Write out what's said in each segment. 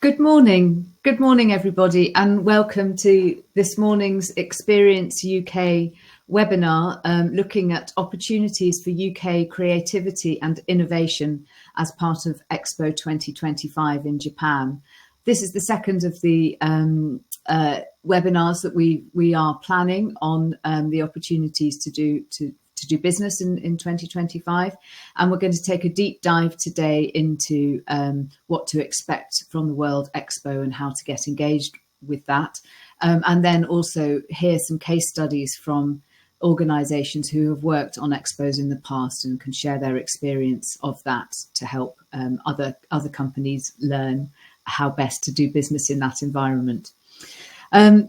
Good morning. Good morning, everybody, and welcome to this morning's Experience UK webinar, looking at opportunities for UK creativity and innovation as part of Expo 2025 in Japan. This is the second of the webinars that we are planning on the opportunities to do business in 2025, and we're going to take a deep dive today into what to expect from the World Expo and how to get engaged with that, and then also hear some case studies from organisations who have worked on expos in the past and can share their experience of that to help other companies learn how best to do business in that environment.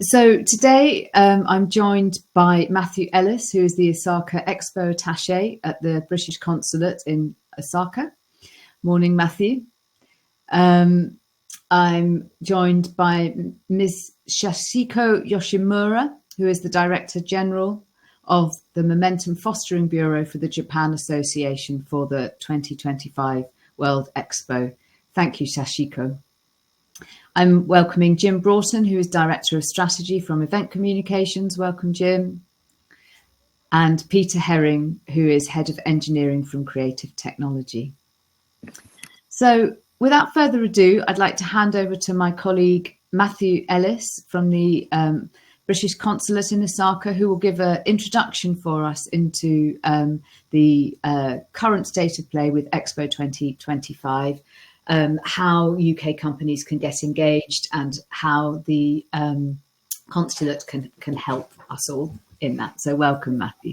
So today I'm joined by Matthew Ellis, who is the Osaka Expo Attaché at the British Consulate in Osaka. Morning, Matthew. I'm joined by Ms. Sachiko Yoshimura, who is the Director-General of the Momentum Fostering Bureau for the Japan Association for the 2025 World Expo. Thank you, Sachiko. I'm welcoming Jim Broughton, who is Director of Strategy from Event Communications. Welcome, Jim. And Peter Herring, who is Head of Engineering from Creative Technology. So without further ado, I'd like to hand over to my colleague, Matthew Ellis from the British Consulate in Osaka, who will give an introduction for us into the current state of play with Expo 2025. How UK companies can get engaged and how the consulate can help us all in that. So welcome, Matthew.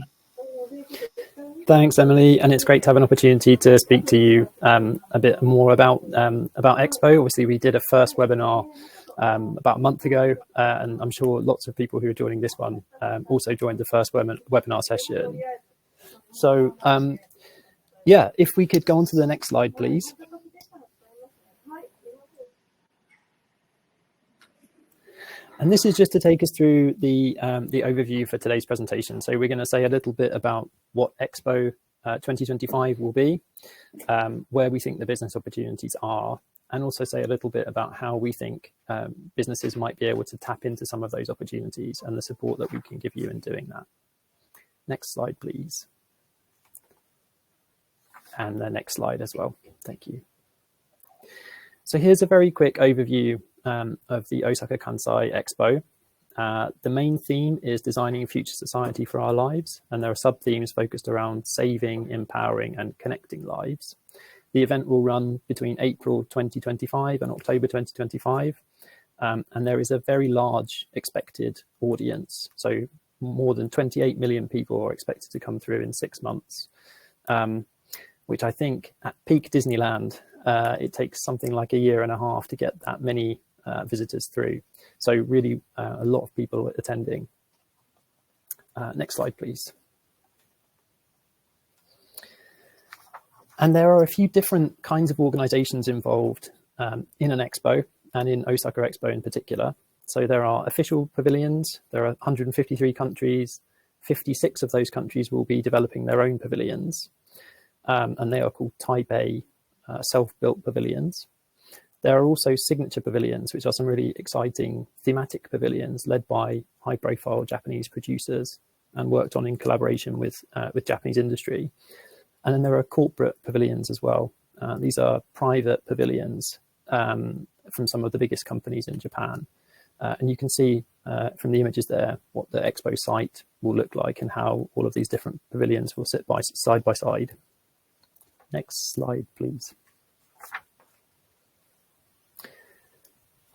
Thanks, Emily, and it's great to have an opportunity to speak to you a bit more about Expo. Obviously, we did a first webinar about a month ago, and I'm sure lots of people who are joining this one also joined the first webinar session. So, yeah, if we could go on to the next slide, please. And this is just to take us through the overview for today's presentation. So we're going to say a little bit about what Expo 2025 will be, where we think the business opportunities are, and also say a little bit about how we think businesses might be able to tap into some of those opportunities and the support that we can give you in doing that. Next slide, please. And the next slide as well. Thank you. So here's a very quick overview of the Osaka Kansai Expo. The main theme is designing a future society for our lives, and there are sub-themes focused around saving, empowering, and connecting lives. The event will run between April 2025 and October 2025, and there is a very large expected audience. So more than 28 million people are expected to come through in 6 months, which I think at peak Disneyland, it takes something like a year and a half to get that many visitors through. So really a lot of people attending. Next slide, please. And there are a few different kinds of organizations involved in an expo, and in Osaka Expo in particular. So there are official pavilions. There are 153 countries. 56 of those countries will be developing their own pavilions, and they are called Taipei self-built pavilions. There are also signature pavilions, which are some really exciting thematic pavilions led by high-profile Japanese producers and worked on in collaboration with Japanese industry. And then there are corporate pavilions as well. These are private pavilions from some of the biggest companies in Japan. And you can see from the images there what the Expo site will look like and how all of these different pavilions will sit side by side. Next slide, please.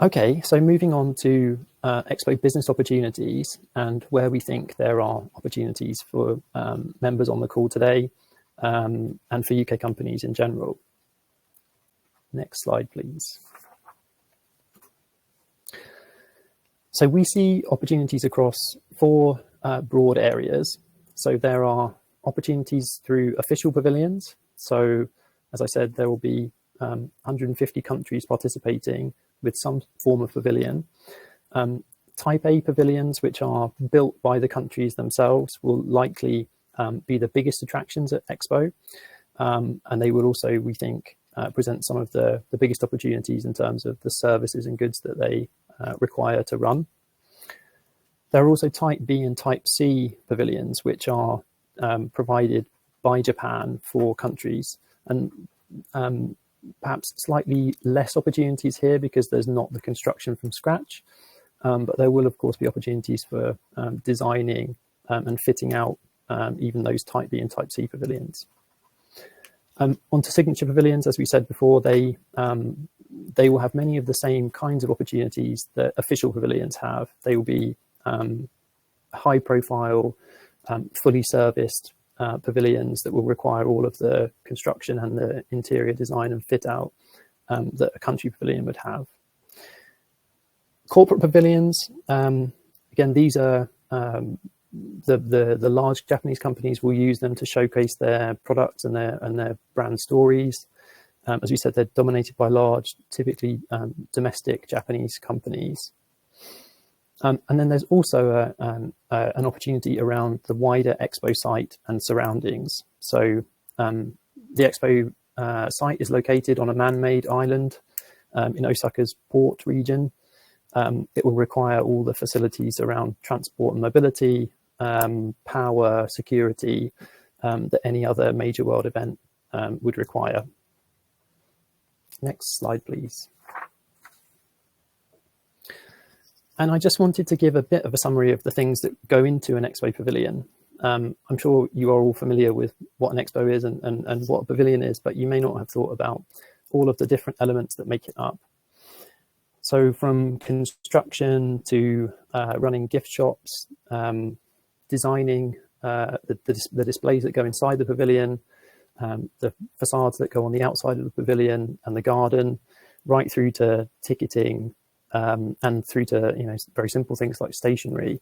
Okay, so moving on to Expo business opportunities and where we think there are opportunities for members on the call today and for UK companies in general. Next slide, please. So we see opportunities across 4 broad areas. So there are opportunities through official pavilions. So as I said, there will be 150 countries participating with some form of pavilion. Taipei pavilions, which are built by the countries themselves, will likely be the biggest attractions at Expo. And they will also, we think, present some of the biggest opportunities in terms of the services and goods that they require to run. There are also Type B and Type C pavilions, which are provided by Japan for countries, and perhaps slightly less opportunities here because there's not the construction from scratch, but there will of course be opportunities for designing and fitting out even those Type B and Type C pavilions. Onto signature pavilions, as we said before, they will have many of the same kinds of opportunities that official pavilions have. They will be high profile, fully serviced pavilions that will require all of the construction and the interior design and fit out that a country pavilion would have. Corporate pavilions, again, these are the large Japanese companies will use them to showcase their products and their brand stories. As we said, they're dominated by large, typically domestic Japanese companies. And then there's also an opportunity around the wider Expo site and surroundings. So the Expo site is located on a man-made island in Osaka's port region. It will require all the facilities around transport and mobility, power, security, that any other major world event would require. Next slide, please. And I just wanted to give a bit of a summary of the things that go into an Expo pavilion. I'm sure you are all familiar with what an Expo is and what a pavilion is, but you may not have thought about all of the different elements that make it up. So from construction to running gift shops, designing the displays that go inside the pavilion, the facades that go on the outside of the pavilion and the garden, right through to ticketing, and through to very simple things like stationery.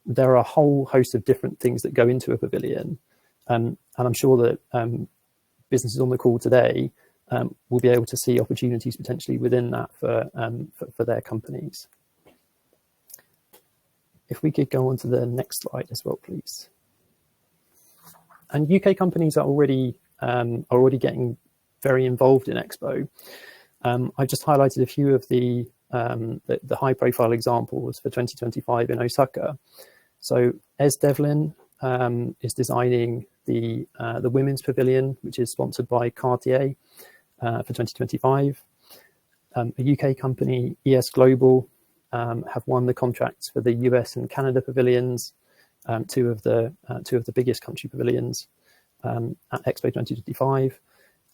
There are a whole host of different things that go into a pavilion, and I'm sure that businesses on the call today will be able to see opportunities potentially within that for their companies. If we could go on to the next slide as well, please. And UK companies are already getting very involved in Expo. I've just highlighted a few of the high-profile examples for 2025 in Osaka. So Es Devlin is designing the women's pavilion, which is sponsored by Cartier for 2025. A UK company, ES Global, have won the contracts for the US and Canada pavilions, two of the biggest country pavilions at Expo 2025.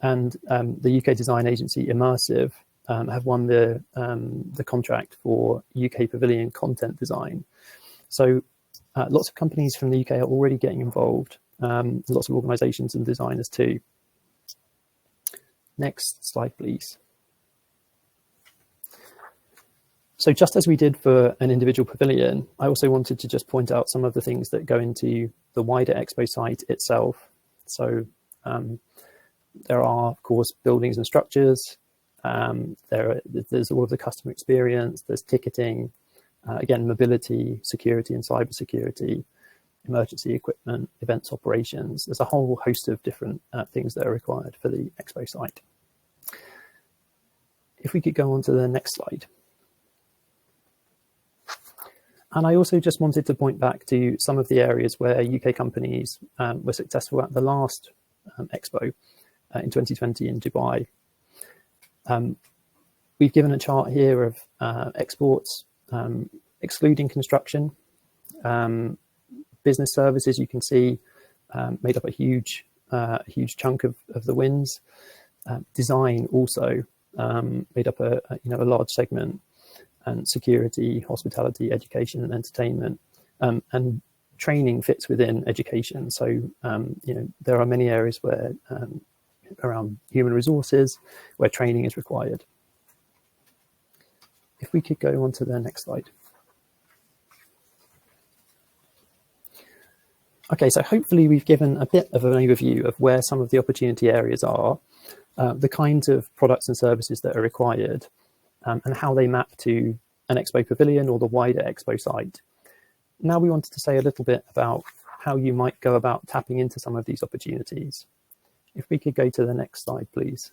And the UK design agency Immersive have won the contract for UK pavilion content design. So lots of companies from the UK are already getting involved, lots of organisations and designers too. Next slide, please. So just as we did for an individual pavilion, I also wanted to just point out some of the things that go into the wider Expo site itself. So there are, of course, buildings and structures. There's all of the customer experience. There's ticketing, again, mobility, security and cybersecurity, emergency equipment, events operations. There's a whole host of different things that are required for the Expo site. If we could go on to the next slide. And I also just wanted to point back to some of the areas where UK companies were successful at the last Expo in 2020 in Dubai. We've given a chart here of exports, excluding construction. Business services, you can see, made up a huge chunk of the wins. Design also made up a large segment, and security, hospitality, education, and entertainment, and training fits within education. So there are many areas where around human resources where training is required. If we could go on to the next slide. Okay, so hopefully we've given a bit of an overview of where some of the opportunity areas are, the kinds of products and services that are required, and how they map to an Expo pavilion or the wider Expo site. Now we wanted to say a little bit about how you might go about tapping into some of these opportunities. If we could go to the next slide, please.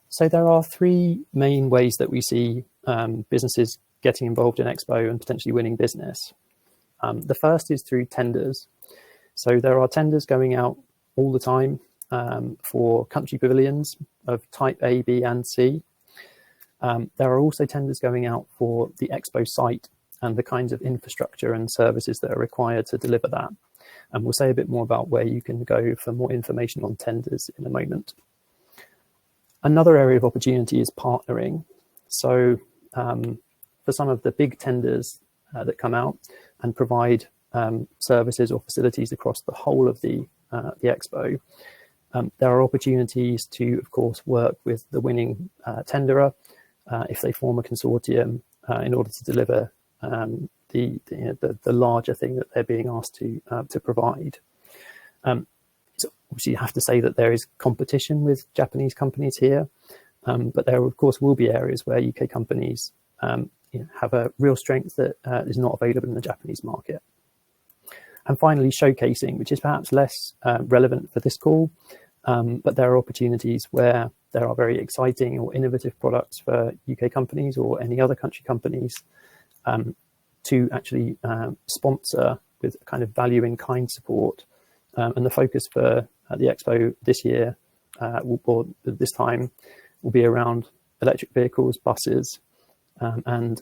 So there are three main ways that we see businesses getting involved in Expo and potentially winning business. The first is through tenders. So there are tenders going out all the time for country pavilions of type A, B, and C. There are also tenders going out for the Expo site and the kinds of infrastructure and services that are required to deliver that. And we'll say a bit more about where you can go for more information on tenders in a moment. Another area of opportunity is partnering. So for some of the big tenders that come out and provide services or facilities across the whole of the Expo, there are opportunities to, of course, work with the winning tenderer if they form a consortium in order to deliver the larger thing that they're being asked to provide. So obviously, you have to say that there is competition with Japanese companies here, but there, of course, will be areas where UK companies have a real strength that is not available in the Japanese market. And finally, showcasing, which is perhaps less relevant for this call, but there are opportunities where there are very exciting or innovative products for UK companies or any other country companies to actually sponsor with a kind of value in kind support. And the focus for the Expo this year, or this time, will be around electric vehicles, buses, and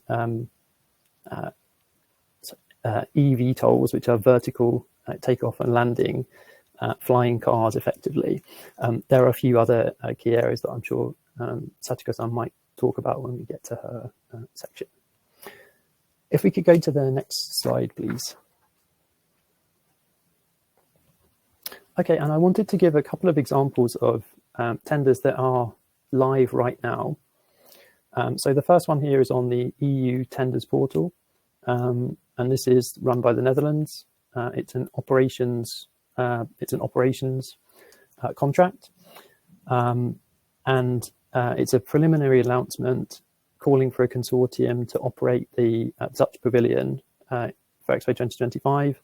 eVTOLs, which are vertical takeoff and landing flying cars, effectively. There are a few other key areas that I'm sure Sachiko-san might talk about when we get to her section. If we could go to the next slide, please. Okay, and I wanted to give a couple of examples of tenders that are live right now. So the first one here is on the EU tenders portal, and this is run by the Netherlands. It's an operations contract, and it's a preliminary announcement calling for a consortium to operate the Dutch pavilion for Expo 2025.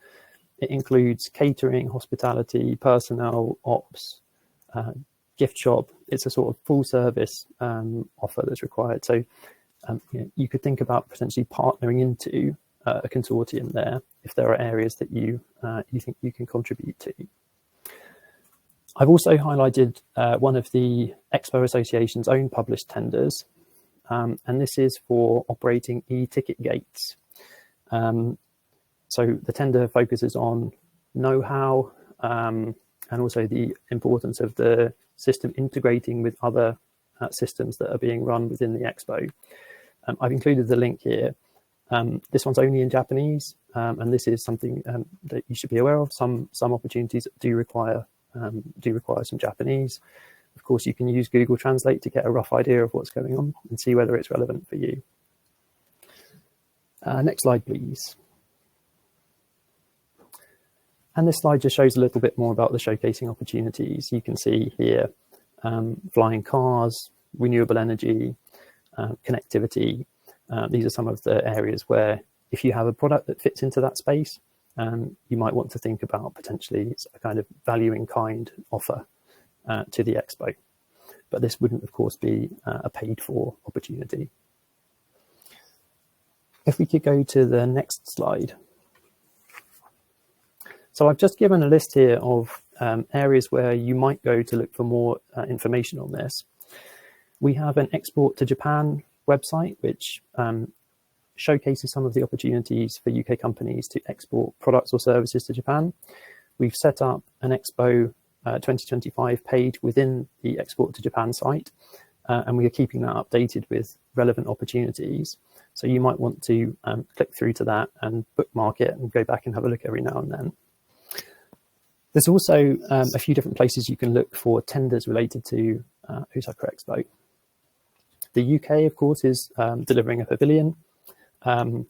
It includes catering, hospitality, personnel, ops, gift shop. It's a sort of full service offer that's required. So you could think about potentially partnering into a consortium there if there are areas that you think you can contribute to. I've also highlighted one of the Expo Association's own published tenders, and this is for operating e-ticket gates. So the tender focuses on know-how and also the importance of the system integrating with other systems that are being run within the Expo. I've included the link here. This one's only in Japanese, and this is something that you should be aware of. Some opportunities do require some Japanese. Of course, you can use Google Translate to get a rough idea of what's going on and see whether it's relevant for you. Next slide, please. And this slide just shows a little bit more about the showcasing opportunities. You can see here flying cars, renewable energy, connectivity. These are some of the areas where if you have a product that fits into that space, you might want to think about potentially a kind of value in kind offer to the Expo. But this wouldn't, of course, be a paid for opportunity. If we could go to the next slide. So I've just given a list here of areas where you might go to look for more information on this. We have an Export to Japan website, which showcases some of the opportunities for UK companies to export products or services to Japan. We've set up an Expo 2025 page within the Export to Japan site, and we are keeping that updated with relevant opportunities. So you might want to click through to that and bookmark it and go back and have a look every now and then. There's also a few different places you can look for tenders related to Osaka Expo. The UK, of course, is delivering a pavilion. And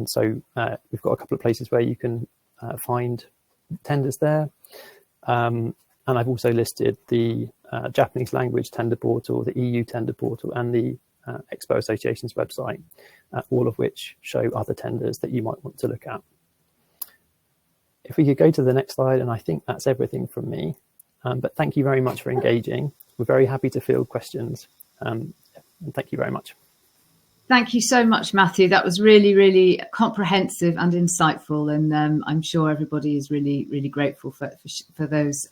so we've got a couple of places where you can find tenders there. And I've also listed the Japanese language tender portal, the EU tender portal, and the Expo Association's website, all of which show other tenders that you might want to look at. if we could go to the next slide, and I think that's everything from me. But thank you very much for engaging. We're very happy to field questions. And thank you very much. Thank you so much, Matthew. That was really, really comprehensive and insightful. And I'm sure everybody is really, really grateful for those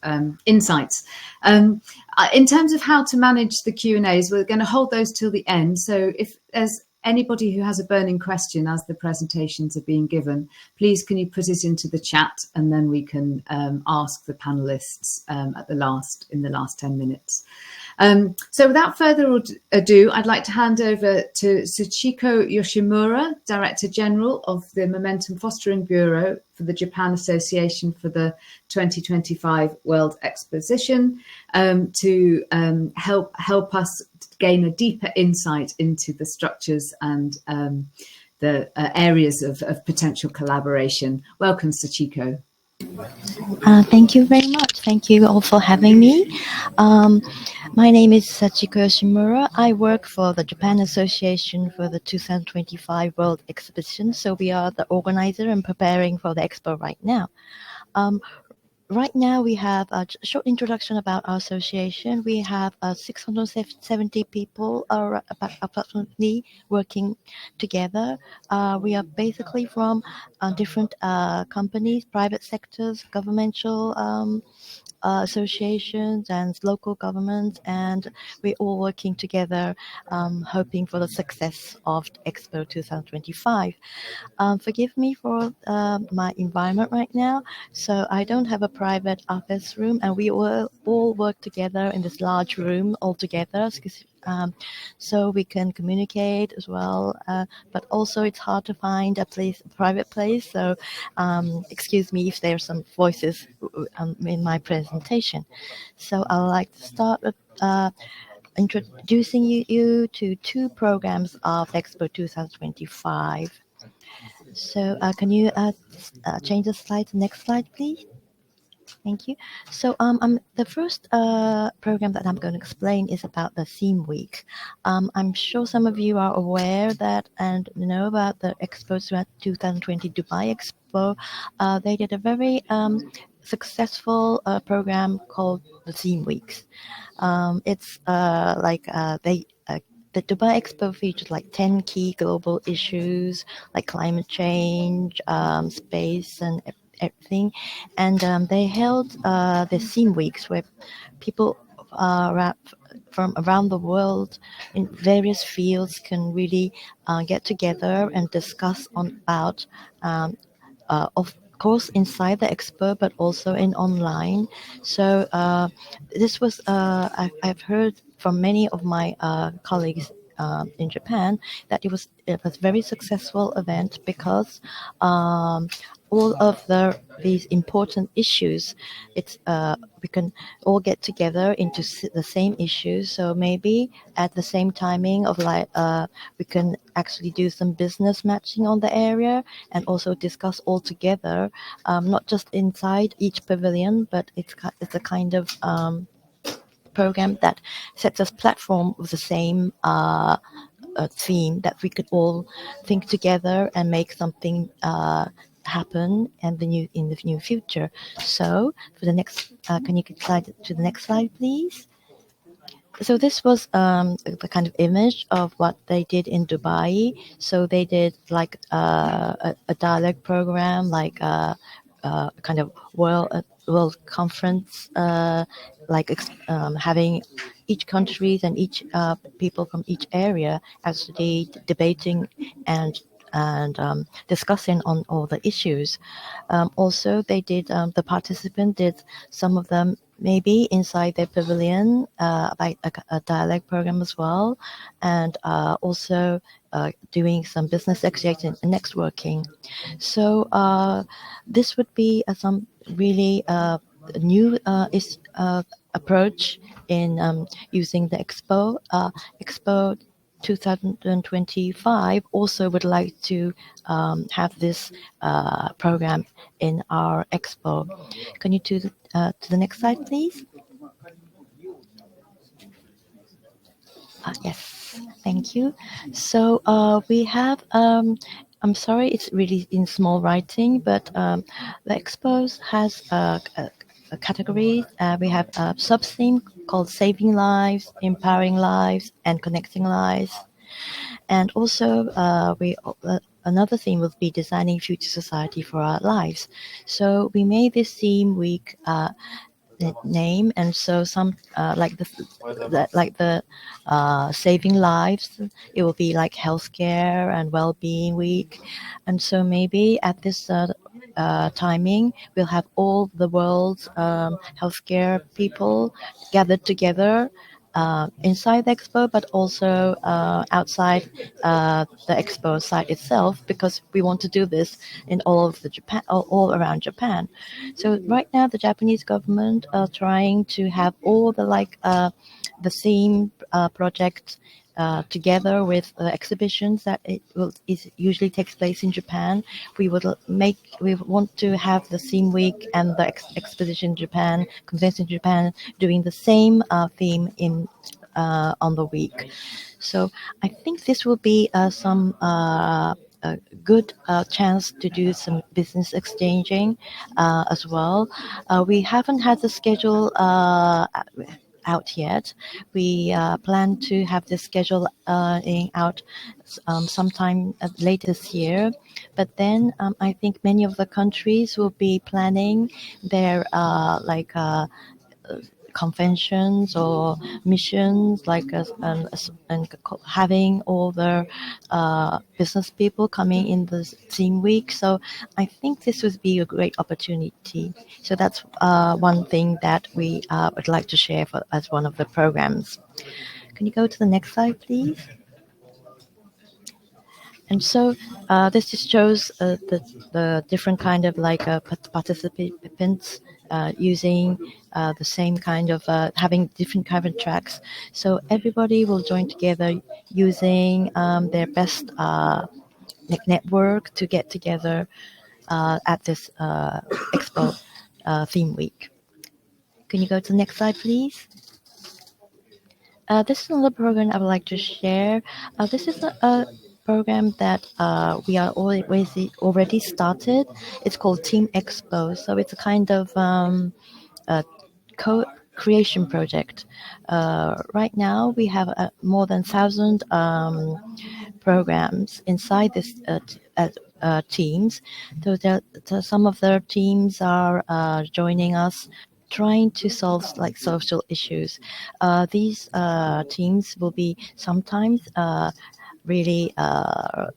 insights. In terms of how to manage the Q&As, we're going to hold those till the end. So if there's anybody who has a burning question as the presentations are being given, please can you put it into the chat, and then we can ask the panelists in the last 10 minutes. So without further ado, I'd like to hand over to Sachiko Yoshimura, Director General of the Momentum Fostering Bureau for the Japan Association for the 2025 World Exposition, to help us gain a deeper insight into the structures and the areas of potential collaboration. Welcome, Sachiko. Thank you very much. Thank you all for having me. My name is Sachiko Yoshimura. I work for the Japan Association for the 2025 World Exposition. So we are the organizer and preparing for the Expo right now. Right now, we have a short introduction about our association. We have 670 people approximately working together. We are basically from different companies, private sectors, governmental associations, and local governments, and we're all working together, hoping for the success of Expo 2025. Forgive me for my environment right now. So I don't have a private office room, and we all work together in this large room all together. So we can communicate as well, but also it's hard to find a private place. So excuse me if there are some voices in my presentation. So I'd like to start with introducing you to two programs of Expo 2025. So can you change the slide to next slide, please? Thank you. So the first program that I'm going to explain is about the Theme Week. I'm sure some of you are aware that and know about the Expo 2020 Dubai Expo. They did a very successful program called the Theme Weeks. It's the Dubai Expo featured like 10 key global issues like climate change, space, and everything. And they held the Theme Weeks where people from around the world in various fields can really get together and discuss about, of course, inside the expo, but also in online. So this was, I've heard from many of my colleagues in Japan that it was a very successful event because all of these important issues, we can all get together into the same issues. So maybe at the same timing of we can actually do some business matching on the area and also discuss all together, not just inside each pavilion, but it's a kind of program that sets us platform with the same theme that we could all think together and make something happen and in the new future. So for the next, can you slide to the next slide, please? So this was the kind of image of what they did in Dubai. So they did like a dialogue program, like kind of world conference, having each countries and each people from each area actually debating and discussing on all the issues. Also, they did the participant did some of them maybe inside their pavilion, like a dialogue program as well, and also doing some business exchange and networking. So this would be some really new approach in using the Expo. Expo 2025 also would like to have this program in our Expo. Can you to the next slide, please? Yes, thank you. So we have I'm sorry, it's really in small writing, but the Expos has a category. We have a sub-theme called Saving Lives, Empowering Lives, and Connecting Lives. And also, another theme will be designing future society for our lives. So we made this theme week name, and so some like the saving lives, it will be like healthcare and well-being week. And so maybe at this timing, we'll have all the world's healthcare people gathered together inside the expo, but also outside the expo site itself, because we want to do this in all of the Japan, all around Japan. So right now, the Japanese government are trying to have all the the theme projects together with exhibitions that usually takes place in Japan. We want to have the theme week and the Exposition Japan, Convention Japan doing the same theme in on the week. So I think this will be some a good chance to do some business exchanging as well. We haven't had the schedule out yet. We plan to have the schedule out sometime later this year. But then I think many of the countries will be planning their conventions or missions, and having all the business people coming in the theme week. So I think this would be a great opportunity. So that's one thing that we would like to share as one of the programs. Can you go to the next slide, please? And so this just shows the different kind of participants using the same kind of having different kind of tracks. So everybody will join together using their best network to get together at this Expo theme week. Can you go to the next slide, please? This is another program I would like to share. This is a program that we are already started. It's called Team Expo. So it's a kind of co-creation project. Right now, we have more than 1,000 programs inside this teams. So some of their teams are joining us, trying to solve social issues. These teams will be sometimes really a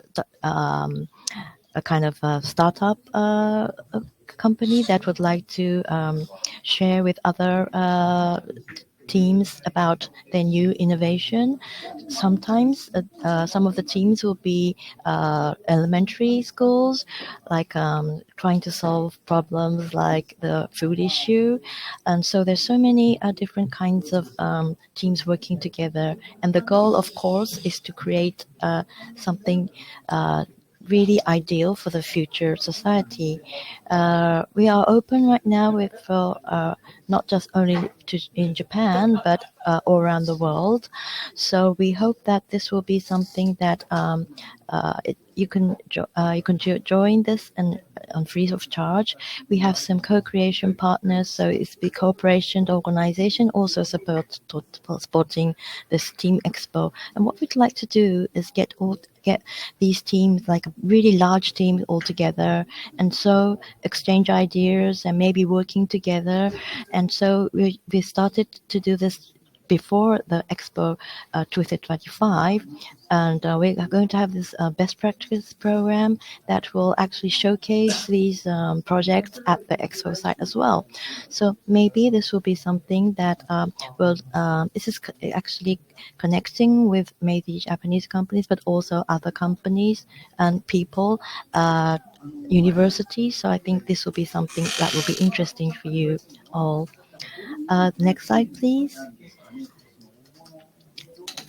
kind of startup company that would like to share with other teams about their new innovation. Sometimes some of the teams will be elementary schools, trying to solve problems like the food issue. And so there's so many different kinds of teams working together. And the goal, of course, is to create something really ideal for the future society. We are open right now for not just only in Japan, but all around the world. So we hope that this will be something that you can join this and on free of charge. We have some co-creation partners, so it's the cooperation organization also supporting this Team Expo. And what we'd like to do is get these teams, like a really large team, all together, and so exchange ideas and maybe working together. And so we started to do this before the Expo 2025, and we are going to have this best practice program that will actually showcase these projects at the Expo site as well. So maybe this will be something that this is actually connecting with maybe Japanese companies, but also other companies and people, universities. So I think this will be something that will be interesting for you all. Next slide, please.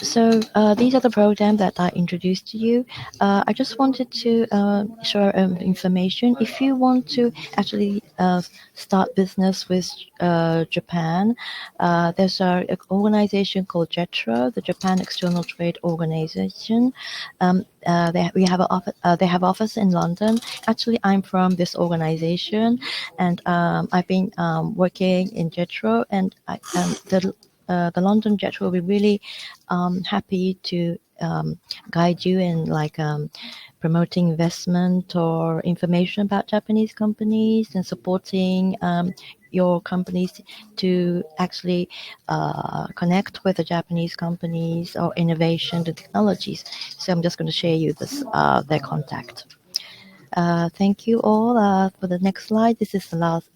So these are the programs that I introduced to you. I just wanted to share information. If you want to actually start business with Japan, there's an organization called JETRO, the Japan External Trade Organization. We have they have office in London. Actually, I'm from this organization, and I've been working in JETRO, and the London Jet will be really happy to guide you in promoting investment or information about Japanese companies and supporting your companies to actually connect with the Japanese companies or innovation and technologies. So I'm just going to share you this their contact. Thank you all for the next slide. This is the last.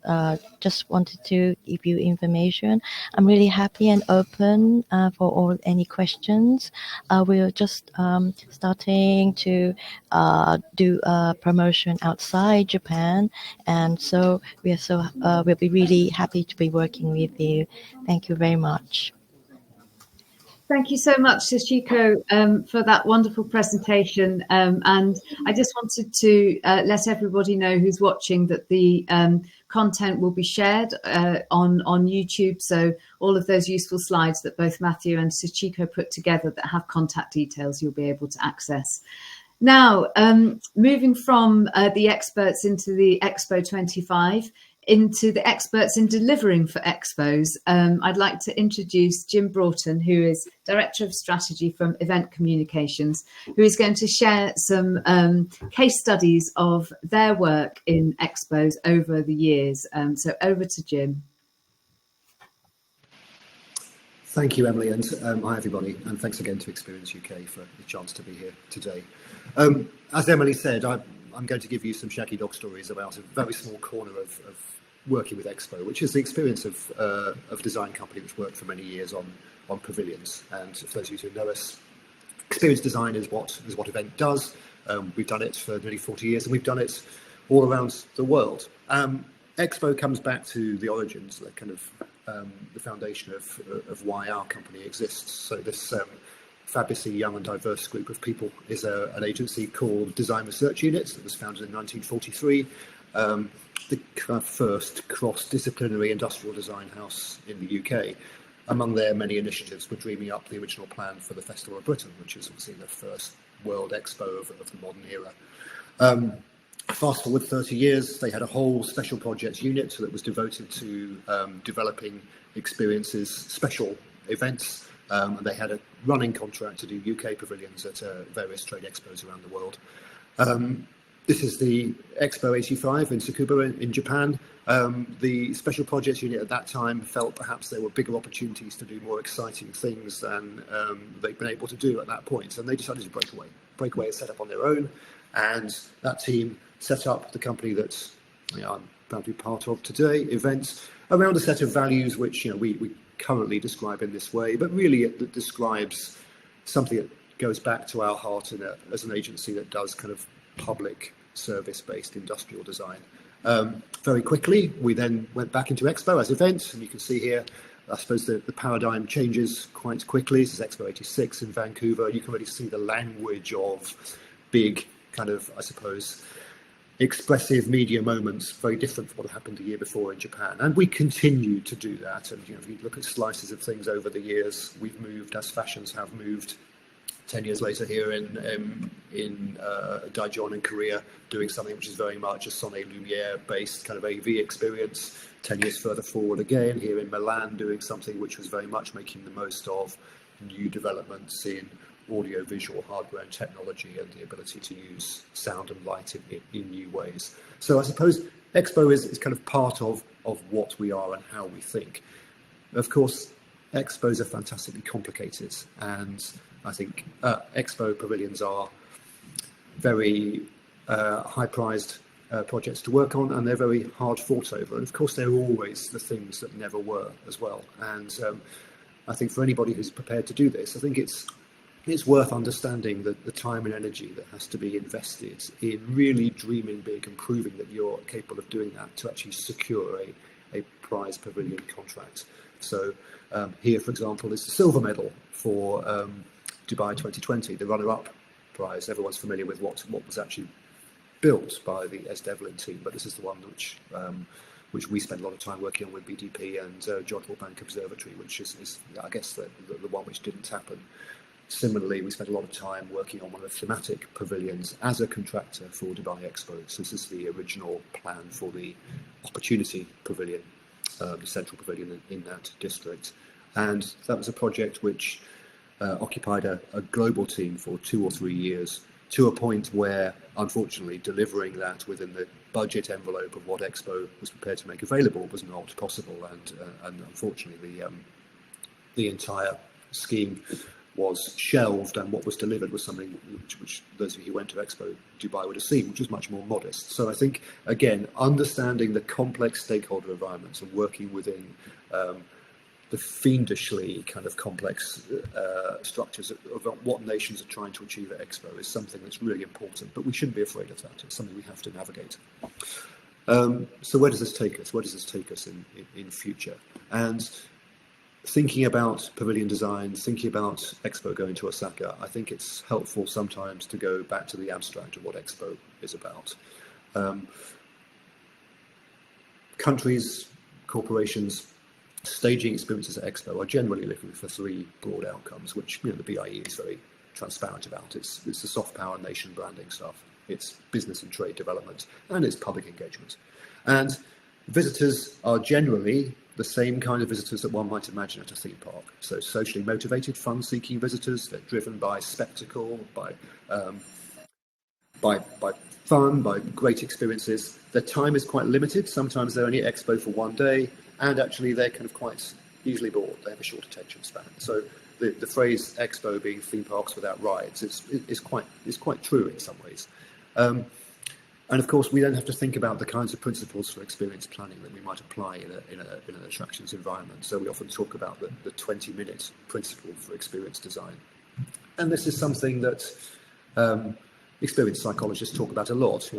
Just wanted to give you information. I'm really happy and open for all any questions. We're just starting to do promotion outside Japan, and so we'll be really happy to be working with you. Thank you very much. Thank you so much, Sachiko, for that wonderful presentation. And I just wanted to let everybody know who's watching that the content will be shared on YouTube. So all of those useful slides that both Matthew and Sachiko put together that have contact details, you'll be able to access. Now, moving from the experts into the Expo 25, into the experts in delivering for expos, I'd like to introduce Jim Broughton, who is Director of Strategy from Event Communications, who is going to share some case studies of their work in expos over the years. So over to Jim. Thank you, Emily, and hi everybody, and thanks again to Experience UK for the chance to be here today. As Emily said, I'm going to give you some shaggy dog stories about a very small corner of working with Expo, which is the experience of a design company which worked for many years on Pavilions. And for those of you who know us, experience design is what Event does. We've done it for nearly 40 years, and we've done it all around the world. Expo comes back to the origins, the kind of the foundation of why our company exists. So this fabulously young and diverse group of people is an agency called Design Research Unit that was founded in 1943. The first cross-disciplinary industrial design house in the UK. Among their many initiatives were dreaming up the original plan for the Festival of Britain, which is obviously the first World Expo of the modern era. Fast forward 30 years, they had a whole special projects unit that was devoted to developing experiences, special events, and they had a running contract to do UK pavilions at various trade expos around the world. This is the Expo 85 in Tsukuba in Japan. The Special Projects Unit at that time felt perhaps there were bigger opportunities to do more exciting things than they'd been able to do at that point. And they decided to break away. Break away and set up on their own. And that team set up the company that I'm proud to be part of today, Events, around a set of values which we currently describe in this way, but really it describes something that goes back to our heart as an agency that does kind of public service-based industrial design. Very quickly, we then went back into Expo as Events, and you can see here, I suppose the paradigm changes quite quickly. This is Expo 86 in Vancouver. You can really see the language of big kind of, I suppose, expressive media moments, very different from what happened the year before in Japan. And we continue to do that. And if you look at slices of things over the years, we've moved as fashions have moved. 10 years later here in Daejeon in Korea, doing something which is very much a Soleil Lumiere based kind of AV experience. 10 years further forward again, here in Milan, doing something which was very much making the most of new developments in audio-visual hardware and technology and the ability to use sound and light in new ways. So I suppose Expo is kind of part of what we are and how we think. Of course, Expos are fantastically complicated, and I think Expo pavilions are very high-prized projects to work on, and they're very hard fought over. And of course, they're always the things that never were as well. And I think for anybody who's prepared to do this, I think it's worth understanding the time and energy that has to be invested in really dreaming big and proving that you're capable of doing that to actually secure a prize pavilion contract. So here, for example, is the silver medal for Dubai 2020, the runner-up prize. Everyone's familiar with what was actually built by the S. Devlin team, but this is the one which we spent a lot of time working on with BDP and Jodhpur Bank Observatory, which is I guess the one which didn't happen. Similarly, we spent a lot of time working on one of the thematic pavilions as a contractor for Dubai Expo. So this is the original plan for the Opportunity Pavilion, the central pavilion in that district. And that was a project which occupied a global team for 2 or 3 years, to a point where, unfortunately, delivering that within the budget envelope of what Expo was prepared to make available was not possible. And unfortunately, the entire scheme was shelved, and what was delivered was something which those of you who went to Expo Dubai would have seen, which was much more modest. So I think, again, understanding the complex stakeholder environments and working within the fiendishly kind of complex structures of what nations are trying to achieve at Expo is something that's really important, but we shouldn't be afraid of that. It's something we have to navigate. So where does this take us? Where does this take us in future? And thinking about pavilion design, thinking about Expo going to Osaka, I think it's helpful sometimes to go back to the abstract of what Expo is about. Countries, corporations, staging experiences at Expo are generally looking for 3 broad outcomes, which the BIE is very transparent about. It's the soft power nation branding stuff, it's business and trade development, and it's public engagement. And visitors are generally the same kind of visitors that one might imagine at a theme park. So socially motivated, fun-seeking visitors. They're driven by spectacle, by fun, by great experiences. Their time is quite limited. Sometimes they're only at Expo for 1 day, and actually they're kind of quite easily bored. They have a short attention span. So the phrase Expo being theme parks without rides is quite true in some ways. And of course, we then have to think about the kinds of principles for experience planning that we might apply in an attractions environment. So we often talk about the 20-minute principle for experience design. And this is something that experience psychologists talk about a lot.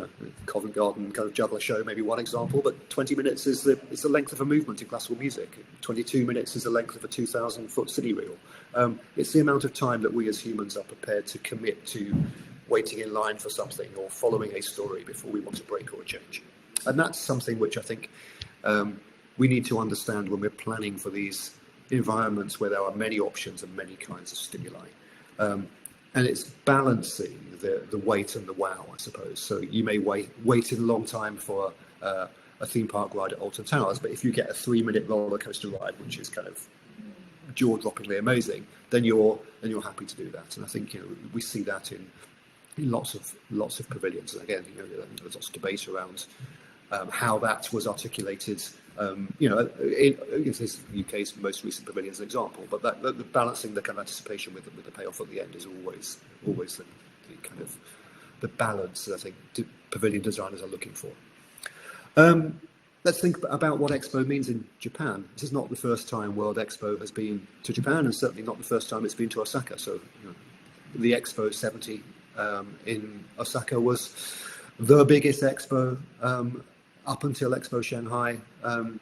Covent Garden kind of juggler show, maybe one example, but 20 minutes is the length of a movement in classical music. 22 minutes is the length of a 2,000-foot city reel. It's the amount of time that we as humans are prepared to commit to waiting in line for something or following a story before we want to break or change. And that's something which I think we need to understand when we're planning for these environments where there are many options and many kinds of stimuli. And it's balancing the wait and the wow, I suppose. So you may wait in a long time for a theme park ride at Alton Towers, but if you get a 3-minute roller coaster ride, which is kind of jaw-droppingly amazing, then you're happy to do that. And I think we see that in lots of pavilions. And again, there's lots of debate around how that was articulated. This is the UK's most recent pavilion as an example, but the balancing the kind of anticipation with the payoff at the end is always the kind of the balance that I think pavilion designers are looking for. Let's think about what Expo means in Japan. This is not the first time World Expo has been to Japan, and certainly not the first time it's been to Osaka. So the Expo 70 in Osaka was the biggest Expo up until Expo Shanghai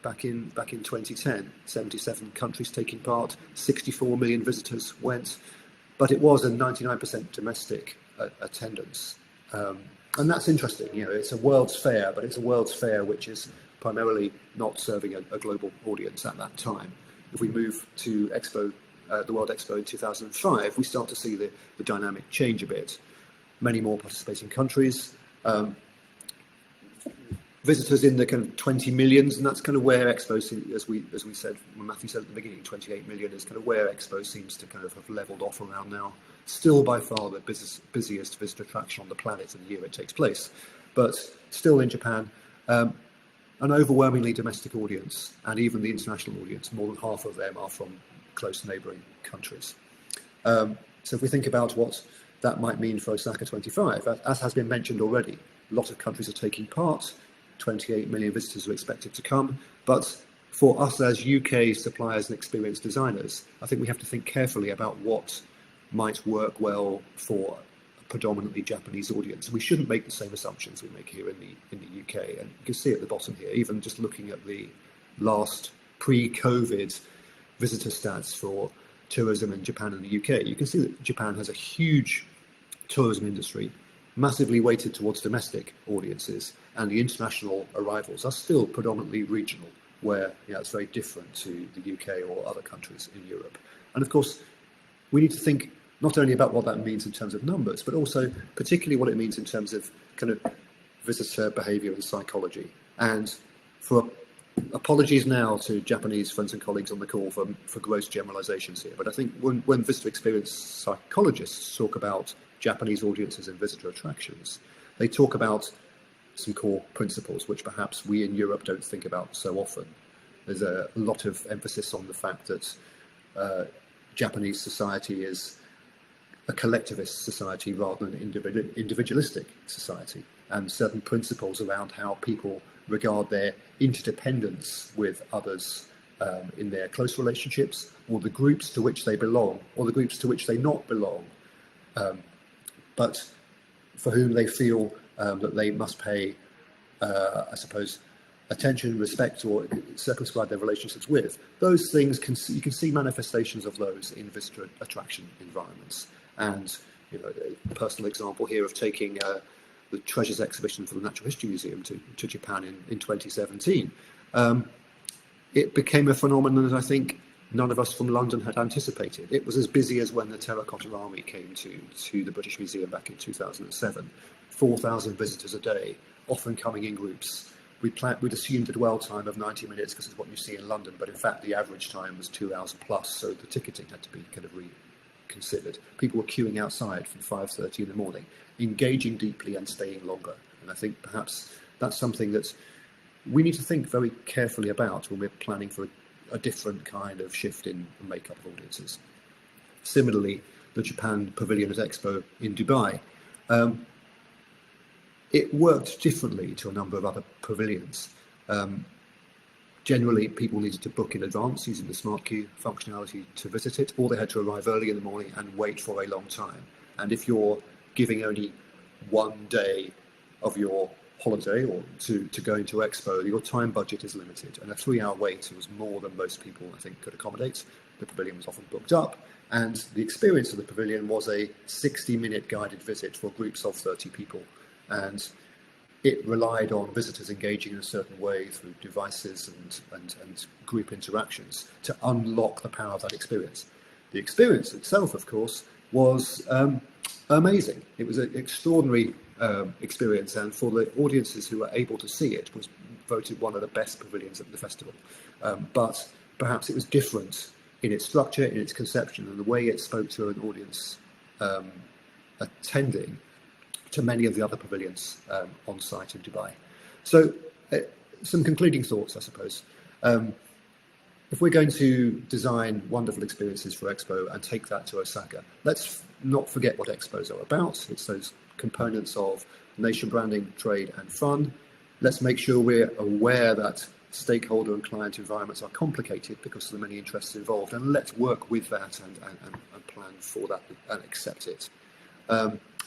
back in 2010. 77 countries taking part, 64 million visitors went, but it was a 99% domestic attendance. And that's interesting. It's a World's Fair, but it's a World's Fair which is primarily not serving a global audience at that time. If we move to Expo, the World Expo in 2005, we start to see the dynamic change a bit. Many more participating countries, visitors in the kind of 20 millions, and that's kind of where Expo, as we said, when Matthew said at the beginning, 28 million is kind of where Expo seems to kind of have leveled off around now. Still by far the busiest visitor attraction on the planet in the year it takes place, but still in Japan, an overwhelmingly domestic audience, and even the international audience, more than half of them are from close neighbouring countries. So if we think about what that might mean for Osaka 25, as has been mentioned already, a lot of countries are taking part, 28 million visitors are expected to come, but for us as UK suppliers and experience designers, I think we have to think carefully about what might work well for a predominantly Japanese audience. We shouldn't make the same assumptions we make here in the UK, and you can see at the bottom here, even just looking at the last pre-COVID visitor stats for tourism in Japan and the UK, you can see that Japan has a huge tourism industry, massively weighted towards domestic audiences, and the international arrivals are still predominantly regional, where it's very different to the UK or other countries in Europe. And of course, we need to think not only about what that means in terms of numbers, but also particularly what it means in terms of kind of visitor behavior and psychology. And for apologies now to Japanese friends and colleagues on the call for gross generalizations here, but I think when visitor experience psychologists talk about Japanese audiences and visitor attractions, they talk about some core principles which perhaps we in Europe don't think about so often. There's a lot of emphasis on the fact that Japanese society is a collectivist society rather than an individualistic society, and certain principles around how people regard their interdependence with others in their close relationships, or the groups to which they belong, or the groups to which they not belong, but for whom they feel that they must pay, I suppose, attention, respect, or circumscribe their relationships with. Those things, you can see manifestations of those in visitor attraction environments. And a personal example here of taking the Treasures exhibition for the Natural History Museum to Japan in 2017. It became a phenomenon that I think none of us from London had anticipated. It was as busy as when the Terracotta Army came to the British Museum back in 2007. 4,000 visitors a day, often coming in groups. We'd assumed a dwell time of 90 minutes because it's what you see in London, but in fact the average time was 2 hours plus, so the ticketing had to be kind of reconsidered. People were queuing outside from 5:30 in the morning, engaging deeply and staying longer. And I think perhaps that's something that we need to think very carefully about when we're planning for a different kind of shift in the makeup of audiences. Similarly, the Japan Pavilion at Expo in Dubai, it worked differently to a number of other pavilions. Generally, people needed to book in advance using the smart queue functionality to visit it, or they had to arrive early in the morning and wait for a long time. And if you're giving only 1 day of your holiday or to go into Expo, your time budget is limited, and a 3-hour wait was more than most people, I think, could accommodate. The pavilion was often booked up, and the experience of the pavilion was a 60-minute guided visit for groups of 30 people. And it relied on visitors engaging in a certain way through devices and group interactions to unlock the power of that experience. The experience itself, of course, was amazing. It was an extraordinary experience, and for the audiences who were able to see it, was voted one of the best pavilions at the festival. But perhaps it was different in its structure, in its conception, and the way it spoke to an audience attending to many of the other pavilions on site in Dubai. So some concluding thoughts, I suppose. If we're going to design wonderful experiences for Expo and take that to Osaka, let's not forget what Expos are about. It's those components of nation branding, trade and fun. Let's make sure we're aware that stakeholder and client environments are complicated because of the many interests involved, and let's work with that and plan for that and accept it.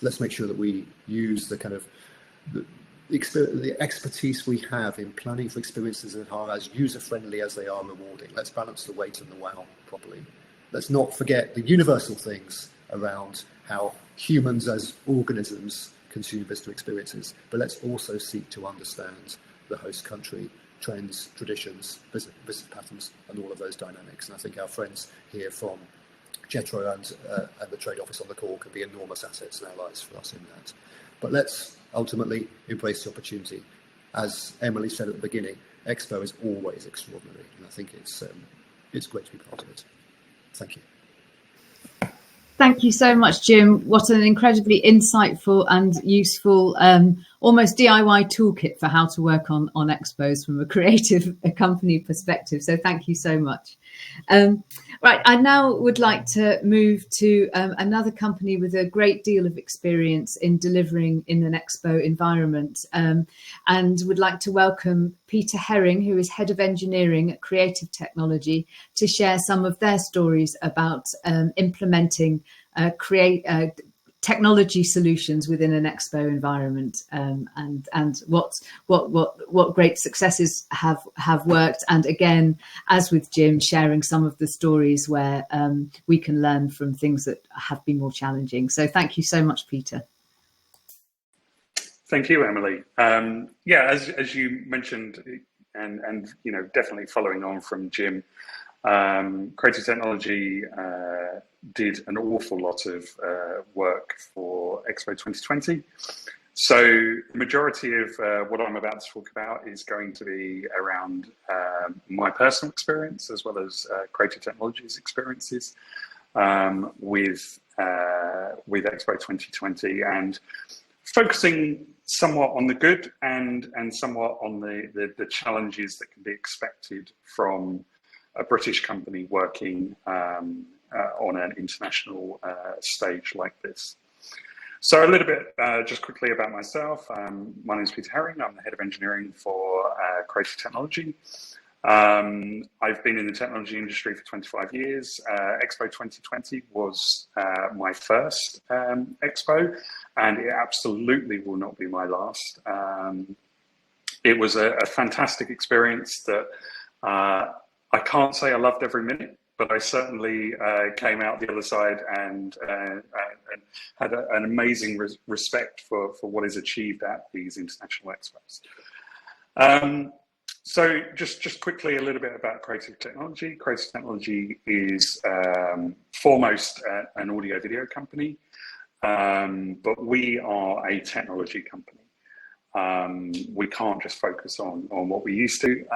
Let's make sure that we use the kind of the expertise we have in planning for experiences that are as user-friendly as they are rewarding. Let's balance the weight and the wow properly. Let's not forget the universal things around how humans as organisms consume visitor experiences, but let's also seek to understand the host country, trends, traditions, visit patterns, and all of those dynamics. And I think our friends here from JETRO and the Trade Office on the call can be enormous assets in our lives for us in that. But let's ultimately embrace the opportunity. As Emily said at the beginning, Expo is always extraordinary, and I think it's great to be part of it. Thank you. Thank you so much, Jim. What an incredibly insightful and useful, almost DIY toolkit for how to work on Expos from a creative company perspective. So thank you so much. Right, I now would like to move to another company with a great deal of experience in delivering in an Expo environment, and would like to welcome Peter Herring, who is Head of Engineering at Creative Technology, to share some of their stories about implementing technology solutions within an expo environment, and what great successes have worked, and again, as with Jim, sharing some of the stories where we can learn from things that have been more challenging. So thank you so much, Peter. Thank you, Emily. Yeah, as you mentioned, and you know, definitely following on from Jim, Creative Technology did an awful lot of work for Expo 2020. So the majority of what I'm about to talk about is going to be around my personal experience, as well as Creative Technology's experiences with Expo 2020, and focusing somewhat on the good and somewhat on the challenges that can be expected from a British company working on an international stage like this. So a little bit just quickly about myself. My name is Peter Herring. I'm the head of engineering for Creative Technology. I've been in the technology industry for 25 years. Expo 2020 was my first Expo, and it absolutely will not be my last. It was a fantastic experience that I can't say I loved every minute, but I certainly came out the other side and had an amazing respect for what is achieved at these international expos. So just quickly a little bit about Creative Technology. Creative Technology is foremost an audio video company, but we are a technology company. We can't just focus on what we used to.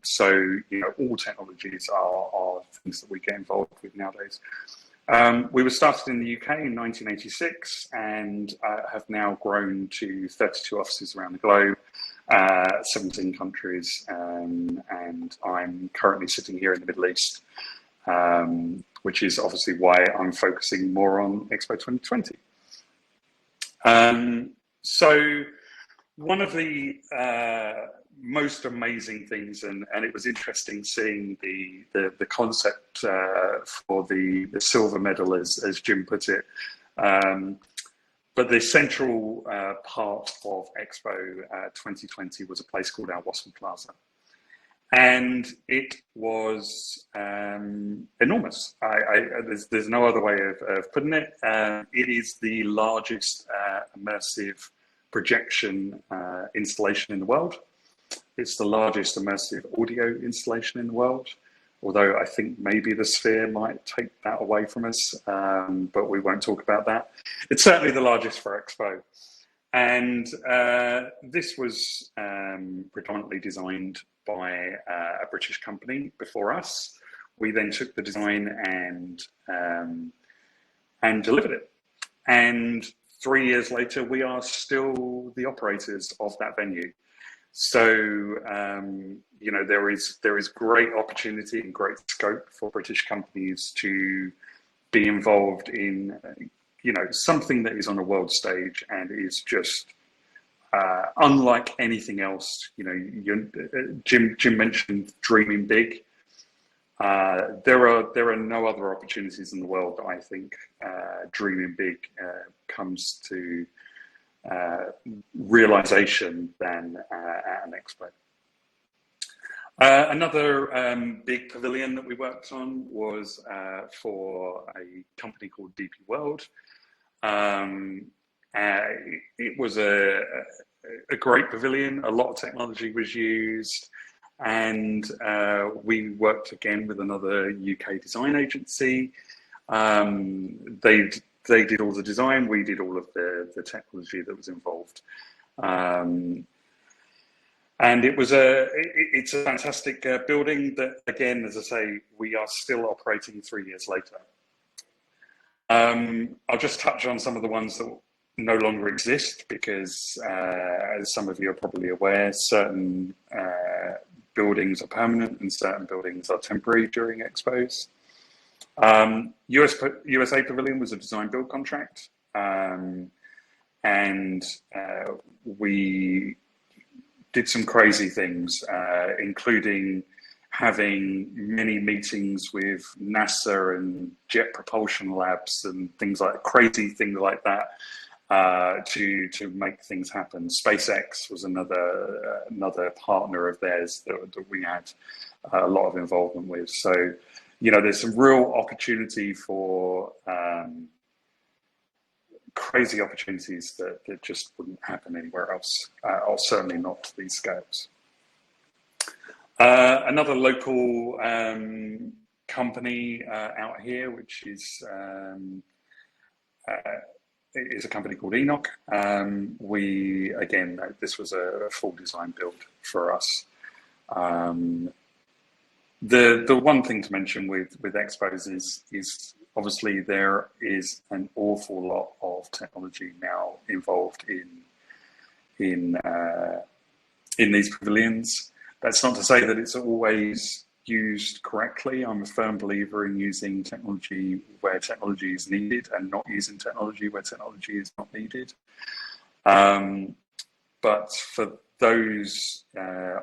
So, you know, all technologies are things that we get involved with nowadays. We were started in the UK in 1986 and have now grown to 32 offices around the globe, 17 countries, and I'm currently sitting here in the Middle East, which is obviously why I'm focusing more on Expo 2020. So one of the most amazing things, and it was interesting seeing the concept for the silver medal, as Jim put it. But the central part of Expo 2020 was a place called Al Wasl Plaza. And it was enormous. There's no other way of putting it. It is the largest immersive projection installation in the world. It's the largest immersive audio installation in the world, although I think maybe the Sphere might take that away from us, but we won't talk about that. It's certainly the largest for Expo. And this was predominantly designed by a British company before us. We then took the design and delivered it. And 3 years later, we are still the operators of that venue. So, you know, there is great opportunity and great scope for British companies to be involved in, you know, something that is on a world stage and is just unlike anything else. You know, Jim mentioned dreaming big. There are no other opportunities in the world that I think dreaming big comes to realization than at an expo. Another big pavilion that we worked on was for a company called DP World. It was a great pavilion. A lot of technology was used. And we worked again with another UK design agency. They did all the design, we did all of the technology that was involved. And it's a fantastic building that, again, as I say, we are still operating 3 years later. I'll just touch on some of the ones that no longer exist because, as some of you are probably aware, certain buildings are permanent and certain buildings are temporary during expos. USA Pavilion was a design build contract, and we did some crazy things, including having many meetings with NASA and Jet Propulsion Labs and crazy things like that to make things happen. SpaceX was another partner of theirs that we had a lot of involvement with. So, there's some real opportunity for crazy opportunities that just wouldn't happen anywhere else, or certainly not to these scales. Another local company out here, which is a company called Enoch. This was a full design build for us. The one thing to mention with Expos is obviously there is an awful lot of technology now involved in these pavilions. That's not to say that it's always used correctly. I'm a firm believer in using technology where technology is needed and not using technology where technology is not needed. But for those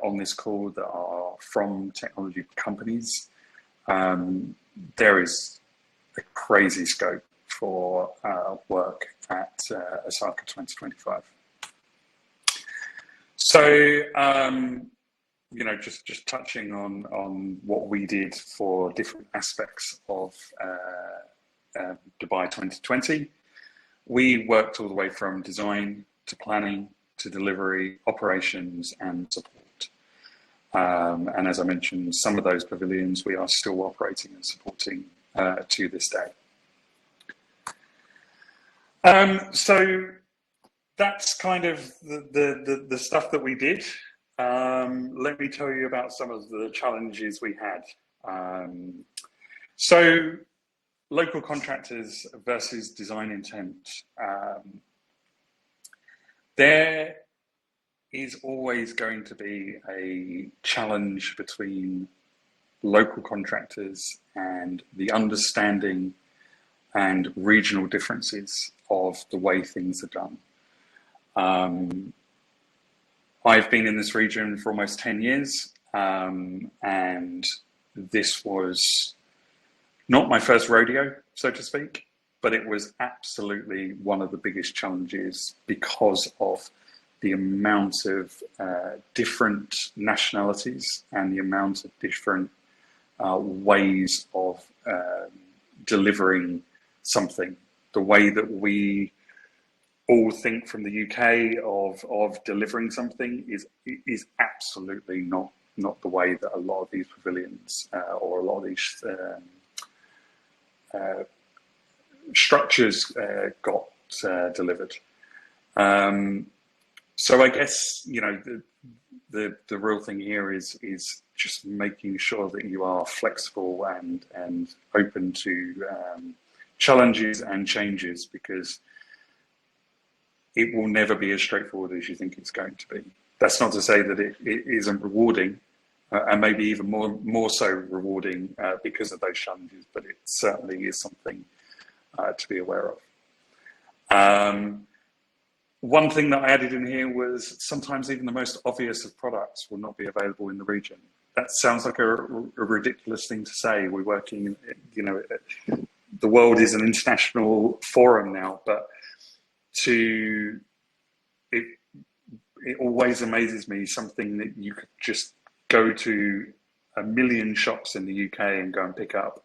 on this call that are from technology companies, there is a crazy scope for work at Osaka 2025. So, just touching on what we did for different aspects of Dubai 2020, we worked all the way from design to planning to delivery, operations and support. And as I mentioned, some of those pavilions we are still operating and supporting to this day. So that's kind of the stuff that we did. Let me tell you about some of the challenges we had. So local contractors versus design intent. There is always going to be a challenge between local contractors and the understanding and regional differences of the way things are done. I've been in this region for almost 10 years, and this was not my first rodeo, so to speak, but it was absolutely one of the biggest challenges because of the amount of different nationalities and the amount of different ways of delivering something. The way that we all think from the UK of delivering something is absolutely not the way that a lot of these pavilions or a lot of these structures got delivered. So I guess the real thing here is just making sure that you are flexible and open to challenges and changes, because it will never be as straightforward as you think it's going to be. That's not to say that it isn't rewarding, and maybe even more so rewarding because of those challenges, but it certainly is something to be aware of. One thing that I added in here was sometimes even the most obvious of products will not be available in the region. That sounds like a ridiculous thing to say. We're working, the world is an international forum now, but it always amazes me, something that you could just go to a million shops in the UK and go and pick up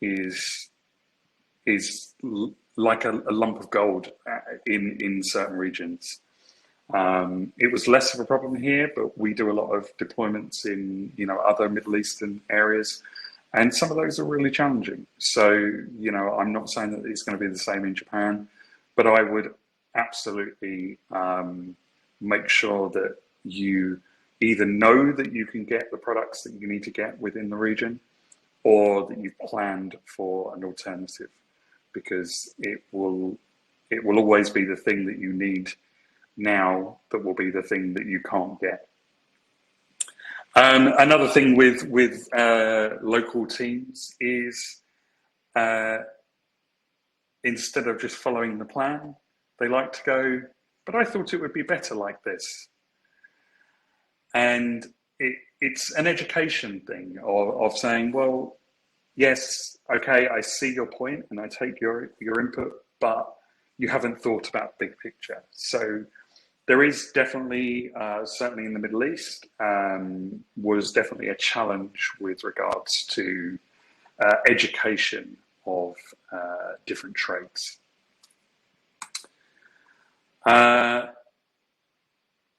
is like a lump of gold in certain regions. It was less of a problem here, but we do a lot of deployments in other Middle Eastern areas, and some of those are really challenging. So I'm not saying that it's going to be the same in Japan, but I would absolutely make sure that you either know that you can get the products that you need to get within the region, or that you've planned for an alternative, because it will always be the thing that you need now that will be the thing that you can't get. Another thing with local teams is instead of just following the plan, they like to go, but I thought it would be better like this. And it's an education thing of saying, well, yes, okay, I see your point and I take your input, but you haven't thought about the big picture. So there is definitely, certainly in the Middle East, was definitely a challenge with regards to education of different trades.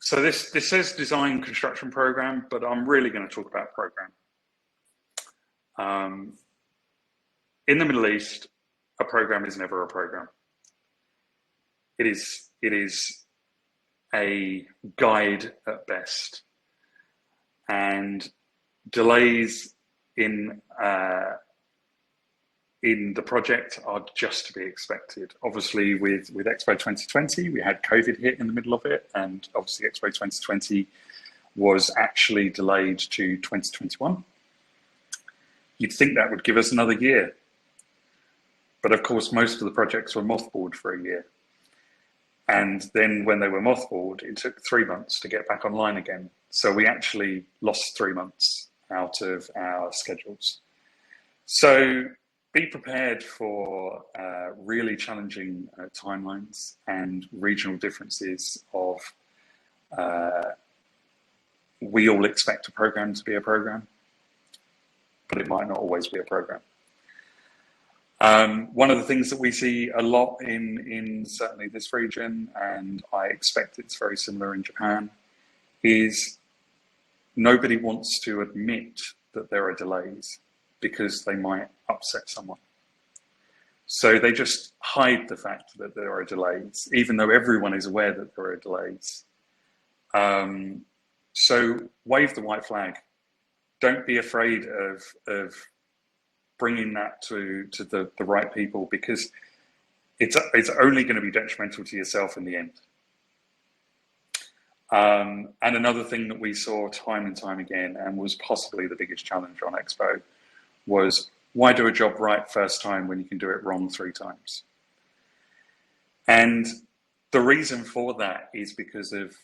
So this says design construction program, but I'm really going to talk about program. In the Middle East, a program is never a program. It is a guide at best, and delays in the project are just to be expected. Obviously, with Expo 2020, we had COVID hit in the middle of it, and obviously Expo 2020 was actually delayed to 2021. You'd think that would give us another year, but of course, most of the projects were mothballed for a year. And then when they were mothballed, it took 3 months to get back online again. So we actually lost 3 months out of our schedules. So be prepared for really challenging timelines and regional differences of, we all expect a program to be a program, but it might not always be a program. One of the things that we see a lot in certainly this region, and I expect it's very similar in Japan, is nobody wants to admit that there are delays because they might upset someone. So they just hide the fact that there are delays, even though everyone is aware that there are delays. So wave the white flag. Don't be afraid of bringing that to the right people, because it's only going to be detrimental to yourself in the end. And another thing that we saw time and time again, and was possibly the biggest challenge on Expo, was why do a job right first time when you can do it wrong 3 times? And the reason for that is because of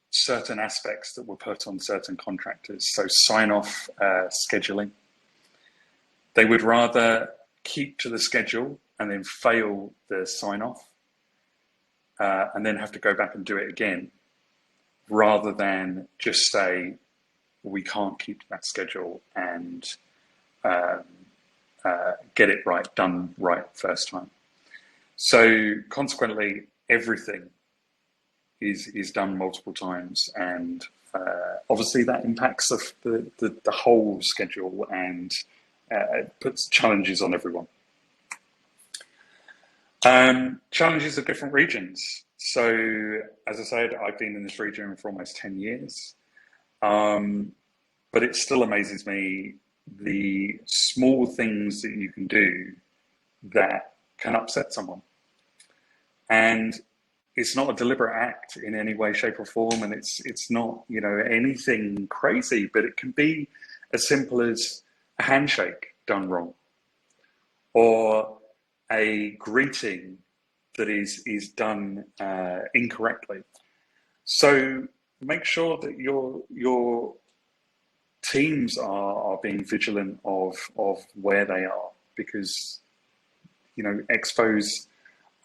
certain aspects that were put on certain contractors. So sign-off scheduling. They would rather keep to the schedule and then fail the sign-off and then have to go back and do it again, rather than just say, we can't keep to that schedule and get it right, done right first time. So consequently, everything is done multiple times, and obviously that impacts the whole schedule and puts challenges on everyone. Challenges of different regions. So as I said, I've been in this region for almost 10 years, but it still amazes me the small things that you can do that can upset someone. And it's not a deliberate act in any way, shape or form, and it's not, you know, anything crazy, but it can be as simple as a handshake done wrong, or a greeting that is done incorrectly. So make sure that your teams are being vigilant of where they are, because, you know, expos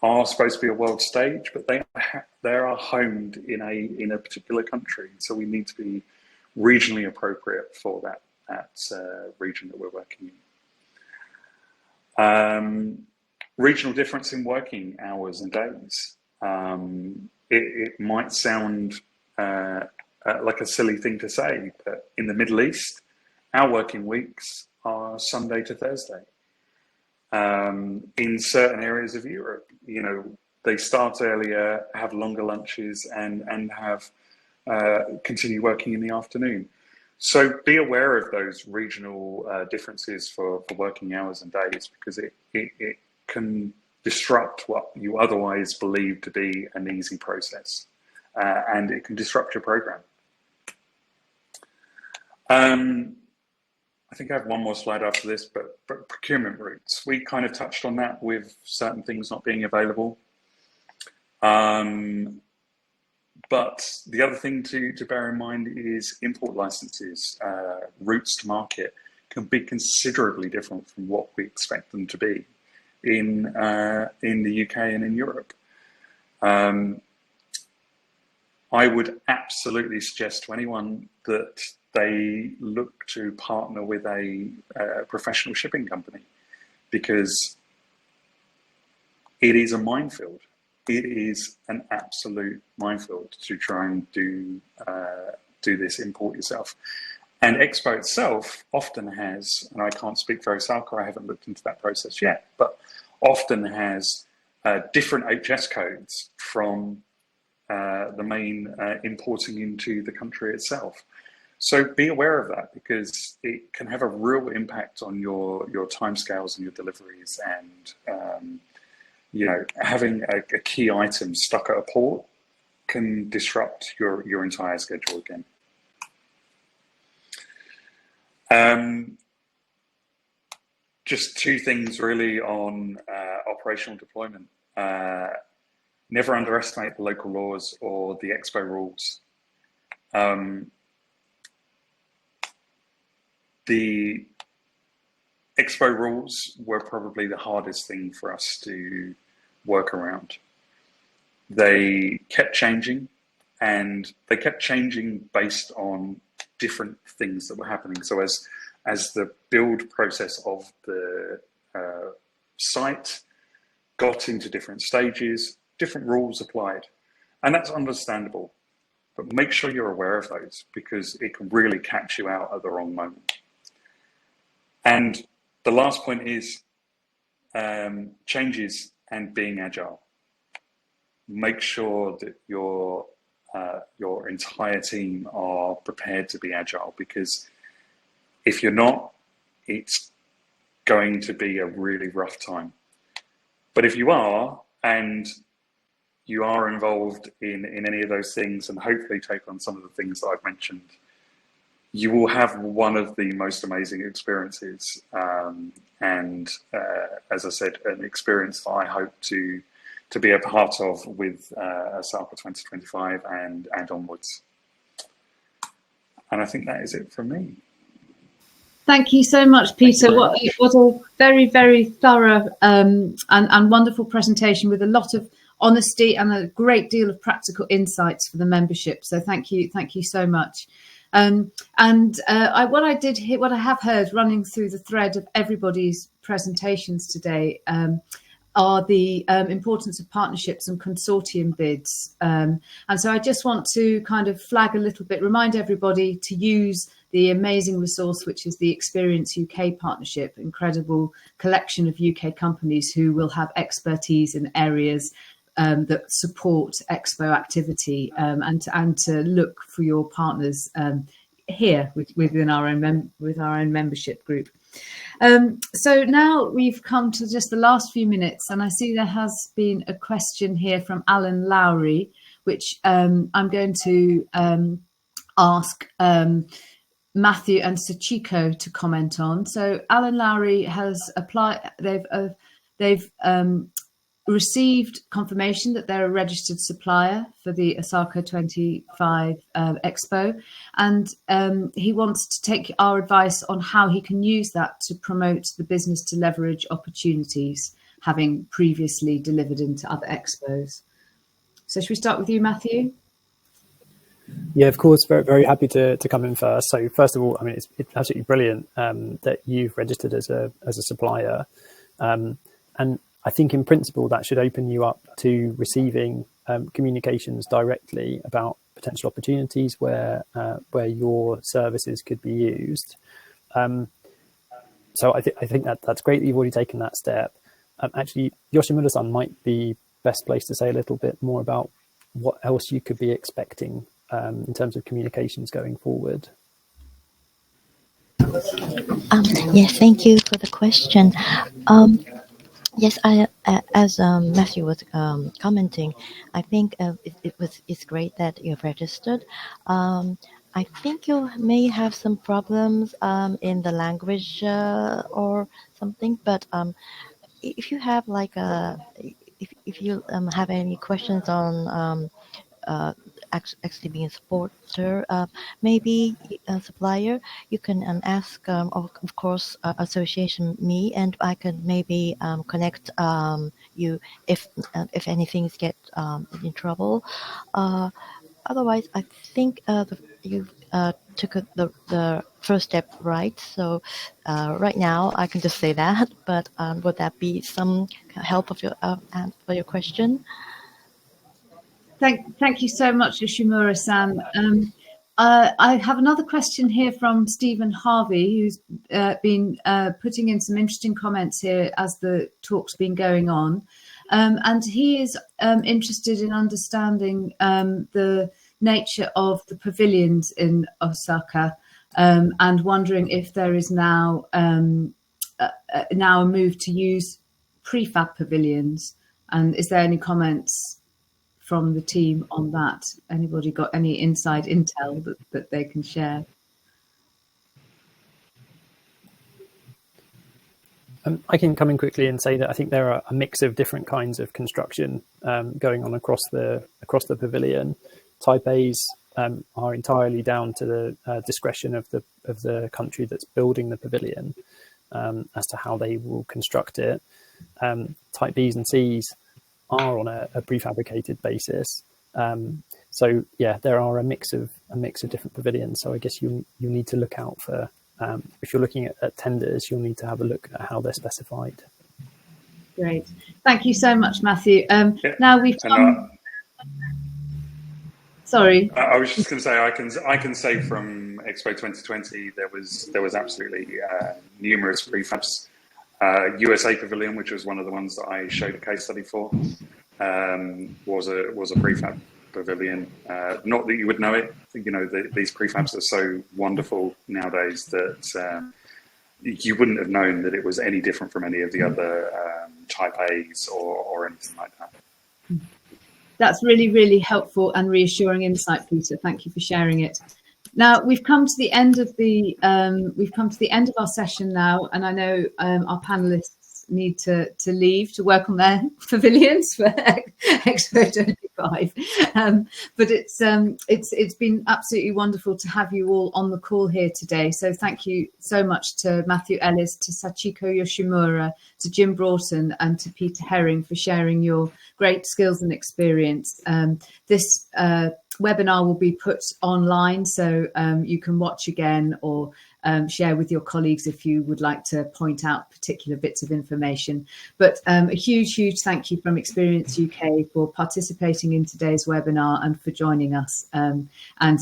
are supposed to be a world stage, but they are homed in a particular country. So we need to be regionally appropriate for that region that we're working in. Regional difference in working hours and days. It might sound like a silly thing to say, but in the Middle East, our working weeks are Sunday to Thursday. In certain areas of Europe, you know, they start earlier, have longer lunches, and have continue working in the afternoon. So be aware of those regional differences for working hours and days, because it can disrupt what you otherwise believe to be an easy process, and it can disrupt your program. I think I have one more slide after this, but procurement routes. We kind of touched on that with certain things not being available. But the other thing to bear in mind is import licenses, routes to market can be considerably different from what we expect them to be in the UK and in Europe. I would absolutely suggest to anyone that they look to partner with a professional shipping company, because it is a minefield. It is an absolute minefield to try and do this import yourself. And Expo itself often has, and I can't speak for Osaka, I haven't looked into that process yet, but often has different HS codes from the main importing into the country itself. So be aware of that, because it can have a real impact on your timescales and your deliveries. And you know, having a key item stuck at a port can disrupt your entire schedule again. Just two things really on operational deployment. Never underestimate the local laws or the Expo rules. The Expo rules were probably the hardest thing for us to work around. They kept changing, and they kept changing based on different things that were happening. So as the build process of the site got into different stages, different rules applied, and that's understandable. But make sure you're aware of those, because it can really catch you out at the wrong moment. And the last point is changes and being agile. Make sure that your entire team are prepared to be agile, because if you're not, it's going to be a really rough time. But if you are, and you are involved in any of those things, and hopefully take on some of the things that I've mentioned, you will have one of the most amazing experiences. And as I said, an experience that I hope to be a part of with Osaka 2025 and onwards. And I think that is it from me. Thank you so much, Peter. What a very, very thorough and wonderful presentation, with a lot of honesty and a great deal of practical insights for the membership. So thank you so much. What I have heard running through the thread of everybody's presentations today are the importance of partnerships and consortium bids. And so I just want to kind of flag a little bit, remind everybody to use the amazing resource, which is the Experience UK partnership, incredible collection of UK companies who will have expertise in areas that support Expo activity, and to look for your partners here within our own membership group. So now we've come to just the last few minutes, and I see there has been a question here from Alan Lowry, which I'm going to ask Matthew and Sachiko to comment on. So Alan Lowry has applied. They've received confirmation that they're a registered supplier for the Osaka 25 Expo, and he wants to take our advice on how he can use that to promote the business to leverage opportunities, having previously delivered into other expos. So should we start with you, Matthew? Yeah, of course, very, very happy to come in first. So first of all, I mean, it's absolutely brilliant that you've registered as a supplier, and I think in principle that should open you up to receiving communications directly about potential opportunities where your services could be used. So I think that's great that you've already taken that step. Actually, Yoshimura-san might be best placed to say a little bit more about what else you could be expecting in terms of communications going forward. Yes, thank you for the question. Yes, as Matthew was commenting, I think it's great that you've registered. I think you may have some problems in the language or something, but if you have like if you have any questions on actually being a supporter, maybe a supplier, you can ask, of course, association me, and I can maybe connect you if anything get in trouble. Otherwise, I think you took the first step right. So right now, I can just say that. But would that be some help of your for your question? Thank you so much, Yoshimura-san. I have another question here from Stephen Harvey, who's been putting in some interesting comments here as the talk's been going on. And he is interested in understanding the nature of the pavilions in Osaka, and wondering if there is now a move to use prefab pavilions. And is there any comments from the team on that? Anybody got any inside intel that they can share? I can come in quickly and say that I think there are a mix of different kinds of construction going on across the pavilion. Type A's are entirely down to the discretion of the country that's building the pavilion as to how they will construct it. Type B's and C's are on a prefabricated basis. So yeah, there are a mix of different pavilions. So I guess you need to look out for, if you're looking at tenders, you'll need to have a look at how they're specified. Great, thank you so much, Matthew. Now we've come. Sorry, I was just going to say I can say from Expo 2020 there was absolutely numerous prefabs. USA Pavilion, which was one of the ones that I showed a case study for, was a prefab pavilion. Not that you would know it. You know, these prefabs are so wonderful nowadays that you wouldn't have known that it was any different from any of the other Type A's or anything like that. That's really, really helpful and reassuring insight, Peter. Thank you for sharing it. Now we've come to the end of our session now, and I know our panelists need to leave to work on their pavilions for Expo 25. But it's been absolutely wonderful to have you all on the call here today. So thank you so much to Matthew Ellis, to Sachiko Yoshimura, to Jim Broughton, and to Peter Herring for sharing your great skills and experience. This webinar will be put online, so you can watch again or share with your colleagues if you would like to point out particular bits of information. But a huge thank you from Experience UK for participating in today's webinar and for joining us, and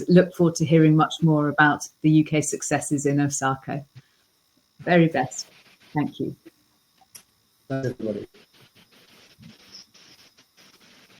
look forward to hearing much more about the UK successes in Osaka. Very best. Thank you. Thanks, everybody.